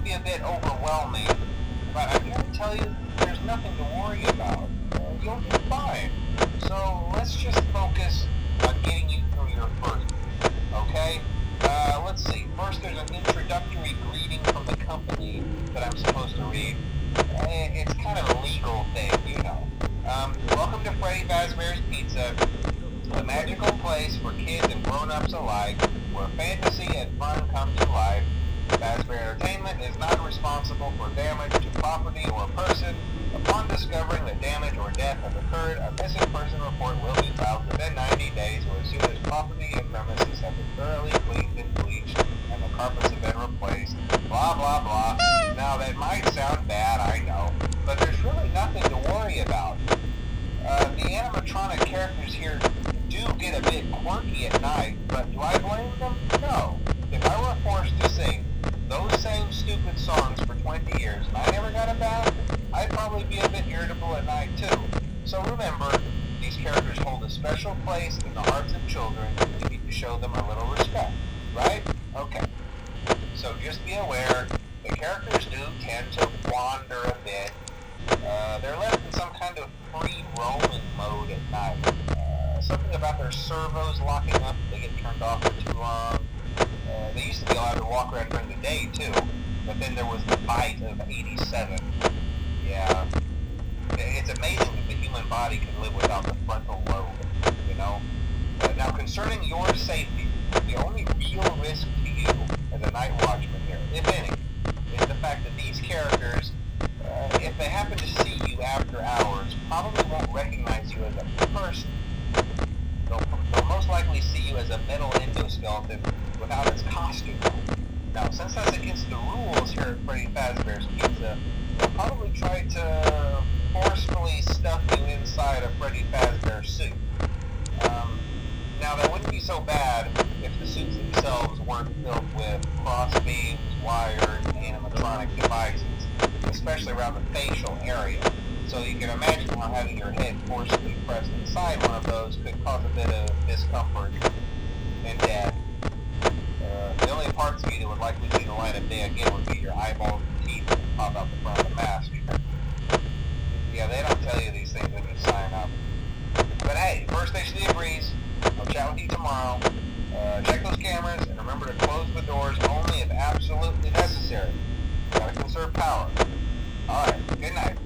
be a bit overwhelming, but I'm here to tell you there's nothing to worry about. You'll be fine. So let's just focus on getting you through your first week, okay? Let's see. First, there's an introductory greeting from the company that I'm supposed to read. It's kind of a legal thing, you know. Welcome to Freddy Fazbear's Pizza, a magical place for kids and grown-ups alike, where fantasy and fun come to life. Fazbear Entertainment is not responsible for damage to property or person. Upon discovering that damage or death has occurred, a missing person report will be filed within 90 days or as soon as property and premises have been thoroughly cleaned and bleached and the carpets have been replaced. Blah, blah, blah. Now, that might sound bad, I know, but there's really nothing to worry about. The animatronic characters here do get a bit quirky at night, but do I blame them? No. If I were forced to sing those same stupid songs for 20 years and I never got a bath, I'd probably be a bit irritable at night too. So remember, these characters hold a special place in the hearts of children and we need to show them a little respect, right? Okay. So just be aware, the characters do tend to wander a bit. They're left in some kind of free roaming mode at night. Something about their servos locking up if they get turned off for too long. They used to be allowed to walk around during the day too, but then there was the bite of 87. Yeah, it's amazing that the human body can live without the frontal lobe, you know? Now concerning your safety, the only real risk to you as a night watchman here, if any, is the fact that these characters, if they happen to see you after hours, probably won't recognize you as a person. They'll most likely see you as a metal endoskeleton without its costume on. Now, since that's against the rules here at Freddy Fazbear's Pizza, they'll probably try to forcefully stuff you inside a Freddy Fazbear suit. Now, that wouldn't be so bad if the suits themselves weren't filled with crossbeams, wires, and animatronic devices, especially around the facial area. So you can imagine how having your head forcibly pressed inside one of those could cause a bit of discomfort and death. The only parts of you that would likely see the light of day again would be your eyeballs and teeth that pop out the front of the mask. Yeah, they don't tell you these things when you sign up. But hey, first station of the breeze. I'll chat with you tomorrow. Check those cameras and remember to close the doors only if absolutely necessary. Gotta conserve power. Alright, good night.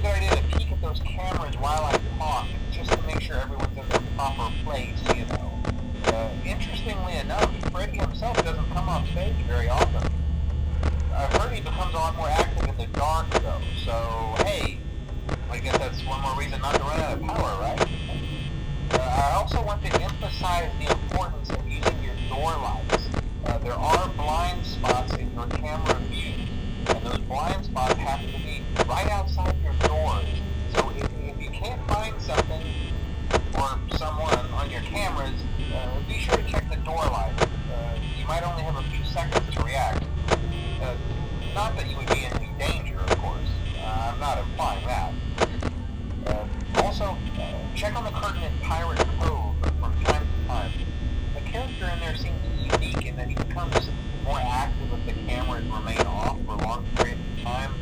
good idea to peek at those cameras while I talk, just to make sure everyone's in their proper place, you know. Interestingly enough, Freddy himself doesn't come off stage very often. I've heard he becomes a lot more active in the dark, though, so hey, I guess that's one more reason not to run out of power, right? I also want to emphasize the importance of using your door lights. There are blind spots in your camera view, and those blind spots happen to be right outside your doors. So if you can't find something or someone on your cameras, be sure to check the door light. You might only have a few seconds to react. Not that you would be in any danger, of course. I'm not implying that. Also, check on the curtain in Pirate Cove from time to time. The character in there seems unique in that he becomes more active if the cameras remain off for long periods of time.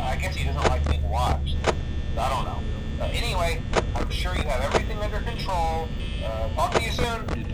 I guess he doesn't like being watched. I don't know. Anyway, I'm sure you have everything under control. Talk to you soon.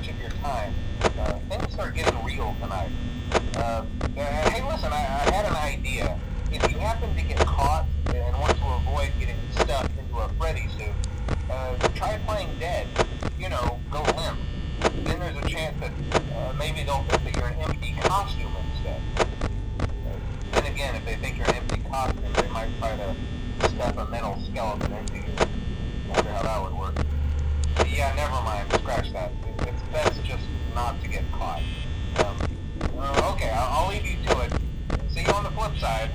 much of your time. Things are getting real tonight. Hey, listen, I had an idea. If you happen to get caught and want to avoid getting stuffed into a Freddy suit, try playing dead. You know, go limp. Then there's a chance that maybe they'll think that you're an empty costume instead. Then again, if they think you're an empty costume, they might try to stuff a metal skeleton into you. I wonder how that would work. Yeah, never mind. Scratch that. It's best just not to get caught. Okay, I'll leave you to it. See you on the flip side.